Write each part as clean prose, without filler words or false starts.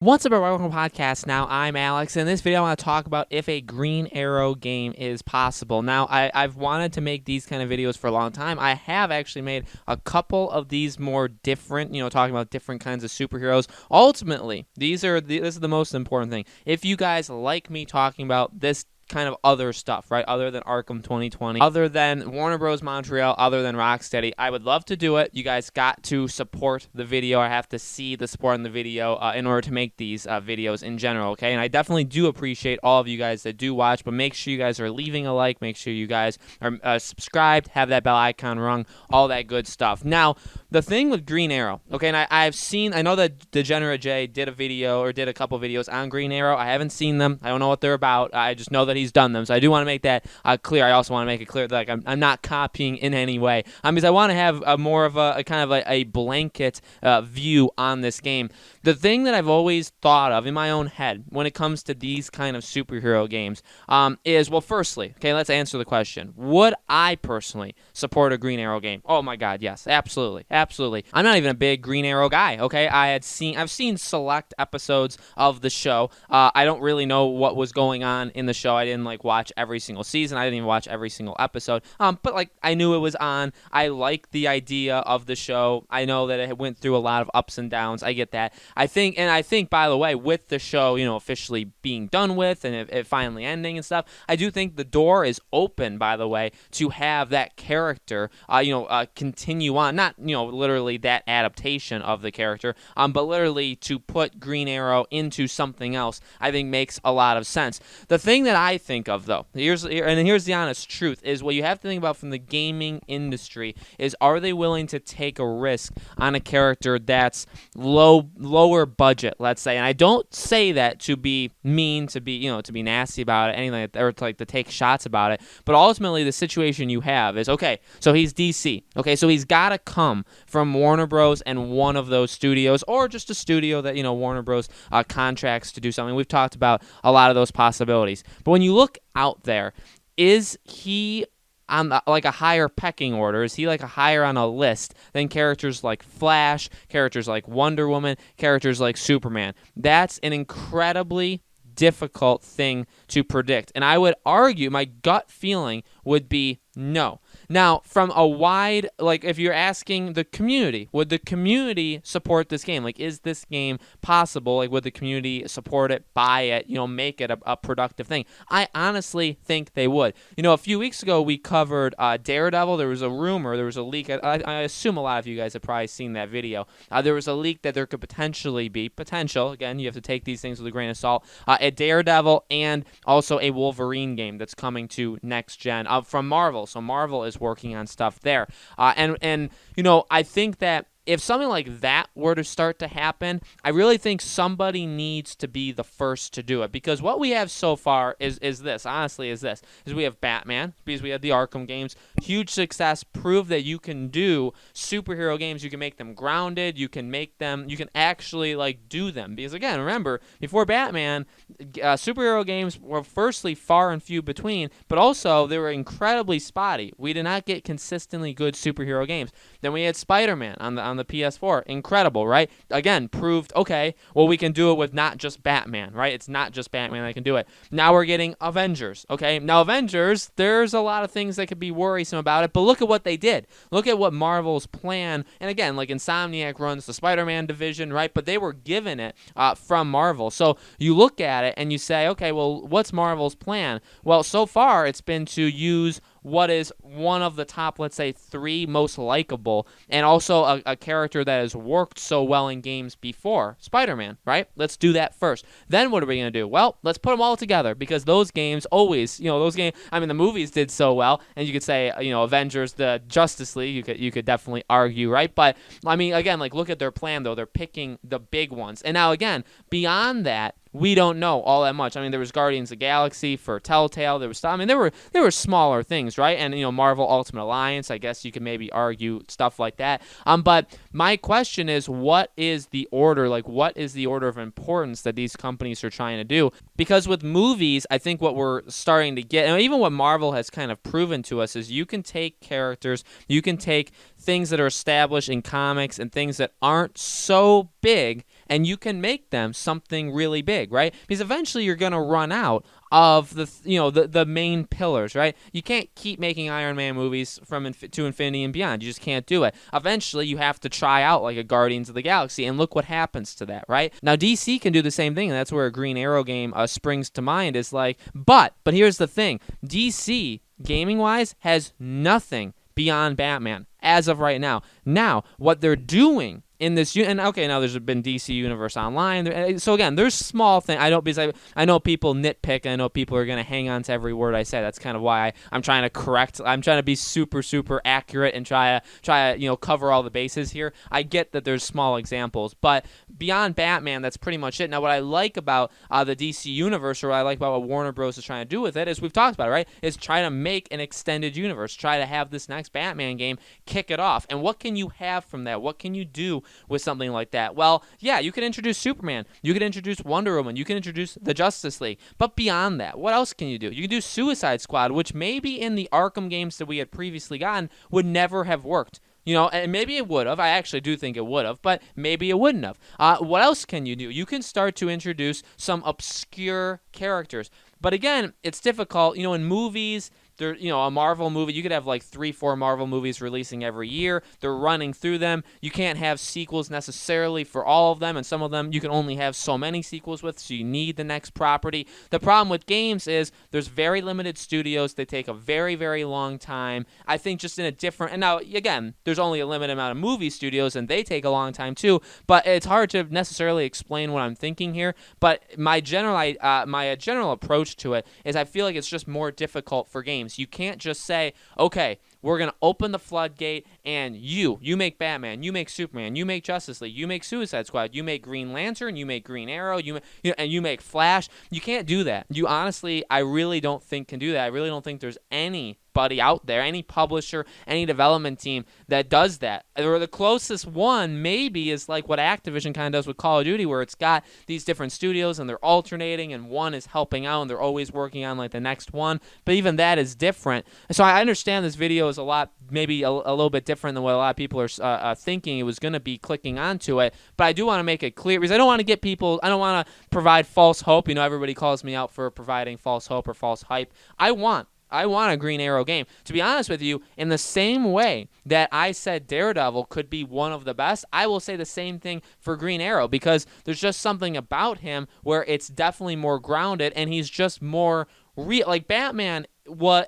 What's up, everyone? Welcome to the podcast. Now, I'm Alex. In this video, I want to talk about if a Green Arrow game is possible. Now, I've wanted to make these kind of videos for a long time. I have actually made a couple of these more different, talking about different kinds of superheroes. Ultimately, this is the most important thing. If you guys like me talking about this kind of other stuff, right? Other than Arkham 2020, other than Warner Bros. Montreal, other than Rocksteady, I would love to do it. You guys got to support the video. I have to see the support in the video in order to make these videos in general, okay? And I definitely do appreciate all of you guys that do watch, but make sure you guys are leaving a like. Make sure you guys are subscribed, have that bell icon rung, all that good stuff. Now, the thing with Green Arrow, okay, and I know that Degenerate J did a couple videos on Green Arrow. I haven't seen them. I don't know what they're about. I just know that he's done them, so I do want to make that clear. I also want to make it clear that I'm not copying in any way, because I want to have more of a kind of a blanket view on this game. The thing that I've always thought of in my own head when it comes to these kind of superhero games is, well, firstly, okay, let's answer the question. Would I personally support a Green Arrow game? Oh my God, yes, absolutely. I'm not even a big Green Arrow guy, okay? I've seen select episodes of the show. I don't really know what was going on in the show. I didn't watch every single season. I didn't even watch every single episode. But I knew it was on. I like the idea of the show. I know that it went through a lot of ups and downs. I get that. I think, by the way, with the show, officially being done with and it finally ending and stuff, I do think the door is open, by the way, to have that character, continue on. Not, literally that adaptation of the character, but literally to put Green Arrow into something else, I think makes a lot of sense. The thing that I think of, though, here's the honest truth, is what you have to think about from the gaming industry is, are they willing to take a risk on a character that's lower budget, let's say? And I don't say that to be mean, to be nasty about it, anything like that, or to take shots about it. But ultimately, the situation you have is, okay, so he's DC. Okay, so he's got to come from Warner Bros. And one of those studios, or just a studio that Warner Bros. Contracts to do something. We've talked about a lot of those possibilities. But when you look out there, is he on a higher pecking order? Is he a higher on a list than characters like Flash, characters like Wonder Woman, characters like Superman? That's an incredibly difficult thing to predict. And I would argue, my gut feeling would be no. Now, from a wide, if you're asking the community, would the community support this game? Is this game possible? Would the community support it, buy it, make it a productive thing? I honestly think they would. A few weeks ago, we covered Daredevil. There was a rumor, there was a leak. I assume a lot of you guys have probably seen that video. There was a leak that there could potentially be, again, you have to take these things with a grain of salt, a Daredevil and also a Wolverine game that's coming to next gen from Marvel. So Marvel is working on stuff there. And I think that if something like that were to start to happen, I really think somebody needs to be the first to do it. Because what we have so far is this, honestly, is we have Batman, because we have the Arkham games, huge success, prove that you can do superhero games, you can make them grounded, you can actually do them. Because again, remember, before Batman, superhero games were firstly far and few between, but also they were incredibly spotty. We did not get consistently good superhero games. Then we had Spider-Man on the PS4. Incredible, right? Again, proved, okay, well, we can do it with not just Batman, right? It's not just Batman that can do it. Now we're getting Avengers, okay? Now, Avengers, there's a lot of things that could be worrisome about it, but look at what they did. Look at what Marvel's plan, and again, Insomniac runs the Spider-Man division, right? But they were given it from Marvel. So you look at it and you say, okay, well, what's Marvel's plan? Well, so far, it's been to use what is one of the top, let's say, 3 most likable, and also a character that has worked so well in games before, Spider-Man, right? Let's do that first. Then what are we going to do? Well, let's put them all together, because those games always, the movies did so well, and you could say, Avengers, the Justice League, you could definitely argue, right? But, again, look at their plan, though. They're picking the big ones. And now, again, beyond that, we don't know all that much. There was Guardians of the Galaxy for Telltale. There were smaller things, right? And Marvel Ultimate Alliance, I guess you could maybe argue stuff like that. But my question is, what is the order? What is the order of importance that these companies are trying to do? Because with movies, I think what we're starting to get, and even what Marvel has kind of proven to us, is you can take characters, you can take things that are established in comics and things that aren't so big, and you can make them something really big, right? Because eventually you're going to run out of the main pillars, right? You can't keep making Iron Man movies to infinity and beyond. You just can't do it. Eventually, you have to try out like a Guardians of the Galaxy, and look what happens to that, right? Now, DC can do the same thing, and that's where a Green Arrow game springs to mind. Is like, but here's the thing: DC gaming-wise has nothing beyond Batman as of right now. Now, what they're doing in this, and okay, now there's been DC Universe Online. So again, there's small things. I know people nitpick, and I know people are gonna hang on to every word I say. That's kind of why I'm trying to correct. I'm trying to be super accurate and try to cover all the bases here. I get that there's small examples, but beyond Batman, that's pretty much it. Now, what I like about the DC Universe, or what I like about what Warner Bros is trying to do with it, is we've talked about it, right? Is try to make an extended universe. Try to have this next Batman game kick it off. And what can you have from that? What can you do with something like that? Well, yeah, you can introduce Superman. You can introduce Wonder Woman. You can introduce the Justice League. But beyond that, what else can you do? You can do Suicide Squad, which maybe in the Arkham games that we had previously gotten would never have worked. And maybe it would have. I actually do think it would have, but maybe it wouldn't have. What else can you do? You can start to introduce some obscure characters. But again, it's difficult. In movies, a Marvel movie, you could have like 3-4 Marvel movies releasing every year. They're running through them. You can't have sequels necessarily for all of them, and some of them you can only have so many sequels with, so you need the next property. The problem with games is there's very limited studios. They take a very, very long time. I think just in a different, and now again, there's only a limited amount of movie studios, and they take a long time too, but it's hard to necessarily explain what I'm thinking here. But my general approach to it is I feel like it's just more difficult for games. You can't just say, okay, we're going to open the floodgate, and you make Batman, you make Superman, you make Justice League, you make Suicide Squad, you make Green Lantern, you make Green Arrow, and you make Flash. You can't do that. I really don't think can do that. I really don't think there's anybody out there, any publisher, any development team that does that. Or the closest one maybe is like what Activision kind of does with Call of Duty, where it's got these different studios and they're alternating, and one is helping out and they're always working on like the next one. But even that is different. So I understand this video is a lot, maybe a little bit different than what a lot of people are thinking it was going to be clicking onto it. But I do want to make it clear, because I don't want to provide false hope. Everybody calls me out for providing false hope or false hype. I want a Green Arrow game. To be honest with you, in the same way that I said Daredevil could be one of the best, I will say the same thing for Green Arrow, because there's just something about him where it's definitely more grounded, and he's just more real. Like Batman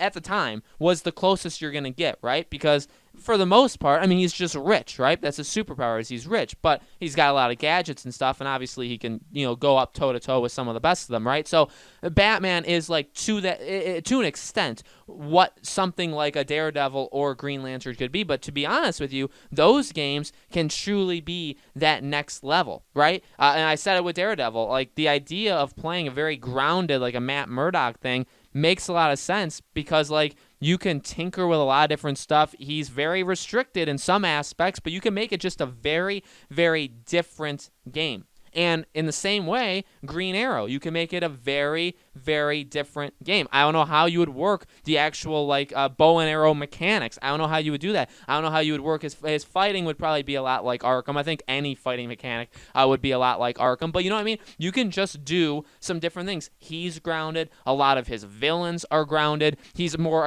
at the time was the closest you're going to get, right? Because for the most part, he's just rich, right? That's his superpower, is he's rich, but he's got a lot of gadgets and stuff, and obviously he can, go up toe-to-toe with some of the best of them, right? So Batman is like, to an extent, what something like a Daredevil or Green Lantern could be. But to be honest with you, those games can truly be that next level, right? And I said it with Daredevil, like the idea of playing a very grounded, like a Matt Murdock thing, makes a lot of sense, because like you can tinker with a lot of different stuff. He's very restricted in some aspects, but you can make it just a very, very different game. And in the same way, Green Arrow, you can make it a very, very different game. I don't know how you would work the actual bow and arrow mechanics. I don't know how you would do that. I don't know how you would work his fighting. Would probably be a lot like Arkham. I think any fighting mechanic would be a lot like Arkham. But you know what I mean? You can just do some different things. He's grounded. A lot of his villains are grounded. He's more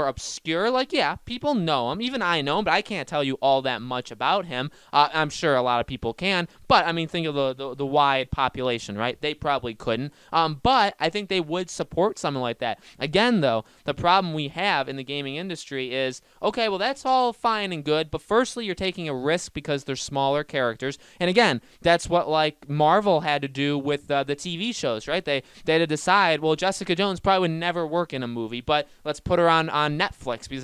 obscure. Like, yeah, people know him. Even I know him, but I can't tell you all that much about him. I'm sure a lot of people can. But think of the wide population, right? They probably couldn't. But I think they would support something like that. Again, though, the problem we have in the gaming industry is, okay, well, that's all fine and good, but firstly, you're taking a risk because they're smaller characters. And again, that's what Marvel had to do with the TV shows, right? They had to decide, well, Jessica Jones probably would never work in a movie, but let's put her on Netflix, because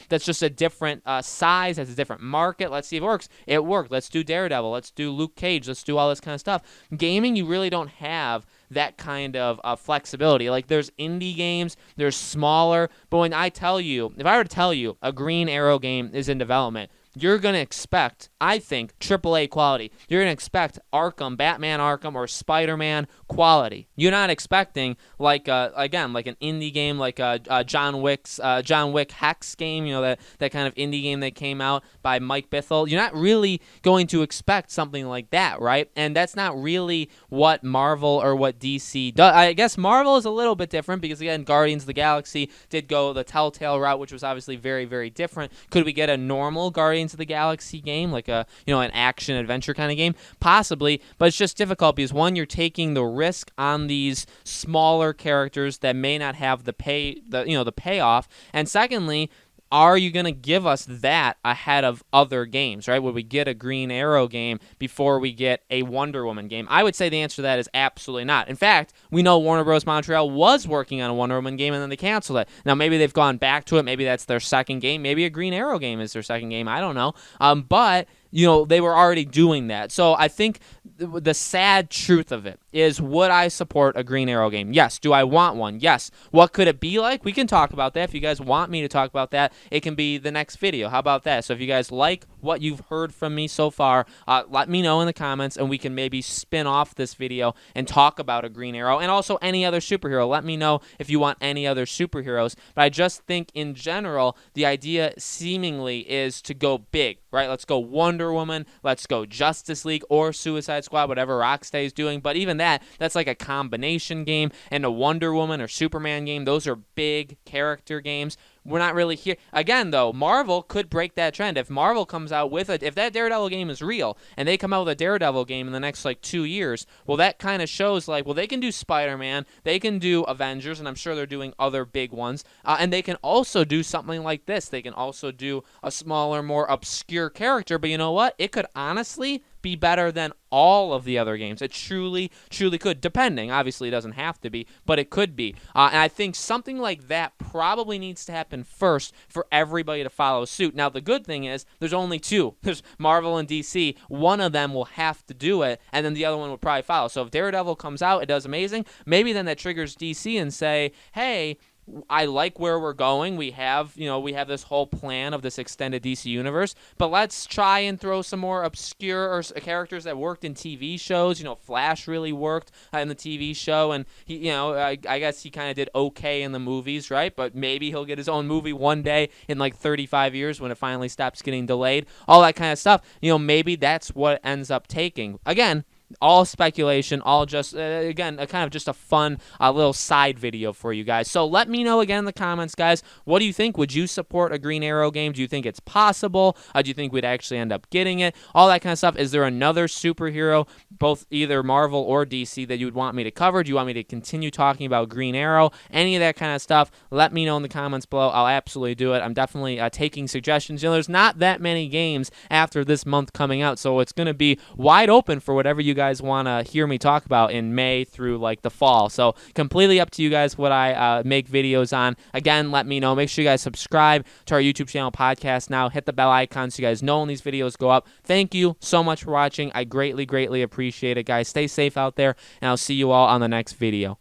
that's just a different size, that's a different market. Let's see if it works. It worked. Let's do Daredevil. Let's do Luke Cage. Let's do all this kind of stuff. Gaming, you really don't have that kind of flexibility. Like, there's indie games, there's smaller, but if I were to tell you a Green Arrow game is in development, you're going to expect, I think, AAA quality. You're going to expect Arkham, Batman Arkham, or Spider-Man quality. You're not expecting, like, again, like an indie game, like John Wick Hex game, that kind of indie game that came out by Mike Bithell. You're not really going to expect something like that, right? And that's not really what Marvel or what DC does. I guess Marvel is a little bit different because, again, Guardians of the Galaxy did go the Telltale route, which was obviously very, very different. Could we get a normal Guardians of the Galaxy game, like an action adventure kind of game? Possibly, but it's just difficult because, one, you're taking the risk on these smaller characters that may not have the payoff, and secondly, are you going to give us that ahead of other games, right? Would we get a Green Arrow game before we get a Wonder Woman game? I would say the answer to that is absolutely not. In fact, we know Warner Bros. Montreal was working on a Wonder Woman game and then they canceled it. Now, maybe they've gone back to it. Maybe that's their second game. Maybe a Green Arrow game is their second game. I don't know. But they were already doing that. So I think the sad truth of it is, would I support a Green Arrow game? Yes. Do I want one? Yes. What could it be like? We can talk about that. If you guys want me to talk about that, it can be the next video. How about that? So if you guys like what you've heard from me so far, let me know in the comments, and we can maybe spin off this video and talk about a Green Arrow and also any other superhero. Let me know if you want any other superheroes. But I just think in general, the idea seemingly is to go big, right? Let's go Wonder Woman, let's go Justice League or Suicide Squad, whatever Rocksteady is doing. But even that's like a combination game, and a Wonder Woman or Superman game, those are big character games. We're not really here. Again, though, Marvel could break that trend. If Marvel comes out with it, if that Daredevil game is real, and they come out with a Daredevil game in the next, 2 years, well, that kind of shows, they can do Spider-Man, they can do Avengers, and I'm sure they're doing other big ones, and they can also do something like this. They can also do a smaller, more obscure character, but you know what? It could honestly be better than all of the other games. It truly, truly could, depending. Obviously, it doesn't have to be, but it could be. And I think something like that probably needs to happen first for everybody to follow suit. Now, the good thing is there's only two. There's Marvel and DC. One of them will have to do it, and then the other one will probably follow. So if Daredevil comes out, it does amazing. Maybe then that triggers DC and say, hey, I like where we're going. We have this whole plan of this extended DC universe, but let's try and throw some more obscure characters that worked in TV shows. Flash really worked in the TV show, and he, I guess he kind of did okay in the movies, right? But maybe he'll get his own movie one day in 35 years when it finally stops getting delayed. All that kind of stuff. Maybe that's what it ends up taking. Again, all speculation, all just, again, kind of just a fun little side video for you guys. So let me know again in the comments, guys. What do you think? Would you support a Green Arrow game? Do you think it's possible? Do you think we'd actually end up getting it? All that kind of stuff. Is there another superhero, both either Marvel or DC, that you would want me to cover? Do you want me to continue talking about Green Arrow? Any of that kind of stuff, let me know in the comments below. I'll absolutely do it. I'm definitely taking suggestions. There's not that many games after this month coming out, so it's going to be wide open for whatever you guys want to hear me talk about in May through the fall. So completely up to you guys what I make videos on. Again, let me know. Make sure you guys subscribe to our YouTube channel, Podcast Now. Hit the bell icon so you guys know when these videos go up. Thank you so much for watching. I greatly, greatly appreciate it, guys. Stay safe out there, and I'll see you all on the next video.